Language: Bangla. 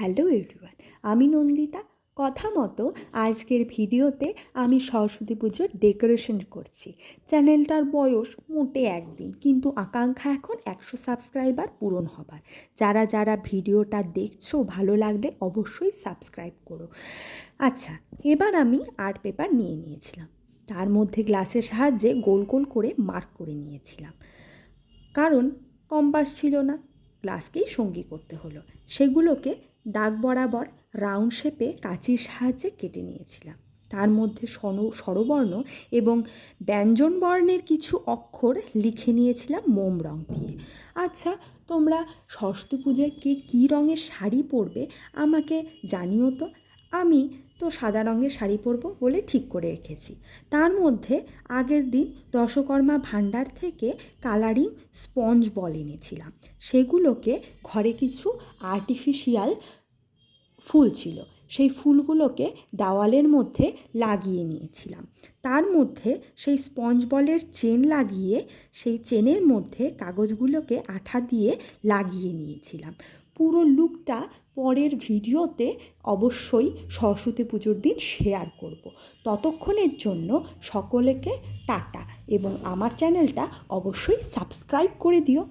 হ্যালো এভরিওয়ান, আমি নন্দিতা। কথা মতো আজকের ভিডিওতে আমি সরস্বতী পুজোর ডেকোরেশন করছি। চ্যানেলটার বয়স মোটে একদিন, কিন্তু আকাঙ্ক্ষা এখন 100 সাবস্ক্রাইবার পূরণ হবার। যারা যারা ভিডিওটা দেখছো, ভালো লাগলে অবশ্যই সাবস্ক্রাইব করো। আচ্ছা, এবার আমি আর্ট পেপার নিয়ে নিয়েছিলাম। তার মধ্যে গ্লাসের সাহায্যে গোল গোল করে মার্ক করে নিয়েছিলাম, কারণ কম্পাস ছিল না, গ্লাসকেই সঙ্গী করতে হলো। সেগুলোকে দাগ বরাবর রাউন্ড শেপে কাঁচির সাহায্যে কেটে নিয়েছিলাম। তার মধ্যে স্বরবর্ণ এবং ব্যঞ্জন বর্ণের কিছু অক্ষর লিখে নিয়েছিলাম মোম রং দিয়ে। আচ্ছা, তোমরা সরস্বতী পুজোয় কে কী রঙের শাড়ি পরবে আমাকে জানিও তো। আমি তো সাদা রঙের শাড়ি পরবো বলে ঠিক করে রেখেছি। তার মধ্যে আগের দিন দশকর্মা ভাণ্ডার থেকে কালারিং স্পঞ্জ বল এনেছিলাম। সেগুলোকে ঘরে কিছু আর্টিফিশিয়াল ফুল ছিল, সেই ফুলগুলোকে দেওয়ালের মধ্যে লাগিয়ে নিয়েছিলাম। তার মধ্যে সেই স্পঞ্জ বলের চেন লাগিয়ে সেই চেনের মধ্যে কাগজগুলোকে আঠা দিয়ে লাগিয়ে নিয়েছিলাম। পুরো লুকটা পরের ভিডিওতে অবশ্যই সরস্বতী পুজোর দিন শেয়ার করব। ততক্ষণের জন্য সকলকে টাটা, এবং আমার চ্যানেলটা অবশ্যই সাবস্ক্রাইব করে দিও।